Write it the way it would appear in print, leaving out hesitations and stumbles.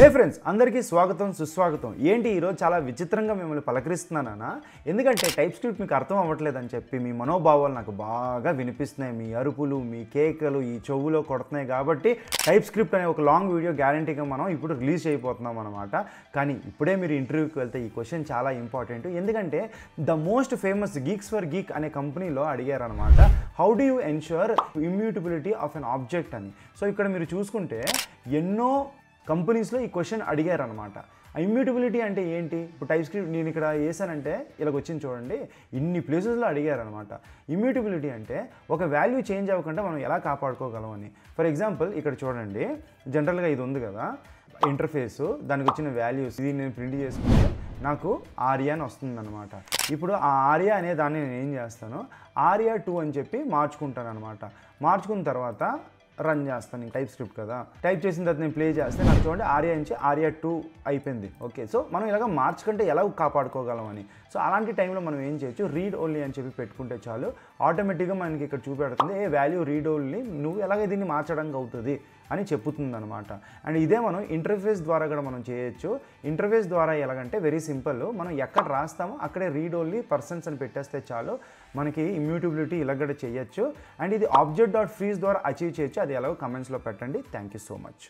హే friends, అందరికీ స్వాగతం సుస్వాగతం. ఏంటి ఈరోజు చాలా విచిత్రంగా మిమ్మల్ని పలకరిస్తున్నానా? ఎందుకంటే టైప్ స్క్రిప్ట్ మీకు అర్థం అవ్వట్లేదని చెప్పి మీ మనోభావాలు నాకు బాగా వినిపిస్తున్నాయి. మీ అరుపులు, మీ కేకలు ఈ చెవులో కొడుతున్నాయి. కాబట్టి టైప్ స్క్రిప్ట్ అనే ఒక లాంగ్ వీడియో గ్యారంటీగా మనం ఇప్పుడు రిలీజ్ అయిపోతున్నాం అనమాట. కానీ ఇప్పుడే మీరు ఇంటర్వ్యూకి వెళ్తే ఈ క్వశ్చన్ చాలా ఇంపార్టెంట్. ఎందుకంటే the most famous geeks for geek అనే కంపెనీలో అడిగారనమాట, how do you ensure immutability of an object అని. సో ఇక్కడ మీరు చూసుకుంటే ఎన్నో కంపెనీస్లో ఈ క్వశ్చన్ అడిగారనమాట. ఇమ్యూటబిలిటీ అంటే ఏంటి? ఇప్పుడు టైప్ స్క్రిప్ట్ నేను ఇక్కడ వేసానంటే ఇలాగ వచ్చింది చూడండి, ఇన్ని ప్లేసెస్లో అడిగారనమాట. ఇమ్యూటబిలిటీ అంటే ఒక వాల్యూ చేంజ్ అవ్వకుండా మనం ఎలా కాపాడుకోగలం అని. ఫర్ ఎగ్జాంపుల్ ఇక్కడ చూడండి, జనరల్గా ఇది ఉంది కదా ఇంటర్ఫేసు, దానికి వచ్చిన వాల్యూస్ ఇది నేను ప్రింట్ చేసుకుంటే నాకు ఆర్యా అని వస్తుందన్నమాట. ఇప్పుడు ఆ ఆర్యా అనే దాన్ని నేను ఏం చేస్తాను, ఆర్యా 2 అని చెప్పి మార్చుకుంటాను అనమాట. మార్చుకున్న తర్వాత రన్ చేస్తాను. టైప్ స్క్రిప్ట్ కదా, టైప్ చేసిన తర్వాత నేను ప్లే చేస్తే నాకు చూడండి ఆర్యా నుంచి ఆర్యా 2 అయిపోయింది. ఓకే, సో మనం ఇలాగ మార్చుకుంటే ఎలా కాపాడుకోగలం అని. సో అలాంటి టైంలో మనం ఏం చేయొచ్చు, రీడ్ ఓన్లీ అని చెప్పి పెట్టుకుంటే చాలు, ఆటోమేటిక్గా మనకి ఇక్కడ చూపెడుతుంది ఏ వాల్యూ రీడ్ ఓన్లీ, నువ్వు ఎలాగ దీన్ని మార్చడానికి అవుతుంది అని చెప్పుతుంది అనమాట. అండ్ ఇదే మనం ఇంటర్ఫేస్ ద్వారా కూడా మనం చేయొచ్చు. ఇంటర్ఫేస్ ద్వారా ఎలాగంటే వెరీ సింపుల్, మనం ఎక్కడ రాస్తామో అక్కడే రీడ్ ఓన్లీ పర్సన్స్ అని పెట్టేస్తే చాలు, మనకి ఇమ్యూటబిలిటీ ఇలా కూడా చేయొచ్చు. అండ్ ఇది ఆబ్జెక్ట్ డాట్ ఫ్రీజ్ ద్వారా అచీవ్ చేయొచ్చు. అది ఎలాగో కమెంట్స్లో పెట్టండి. Thank you so much.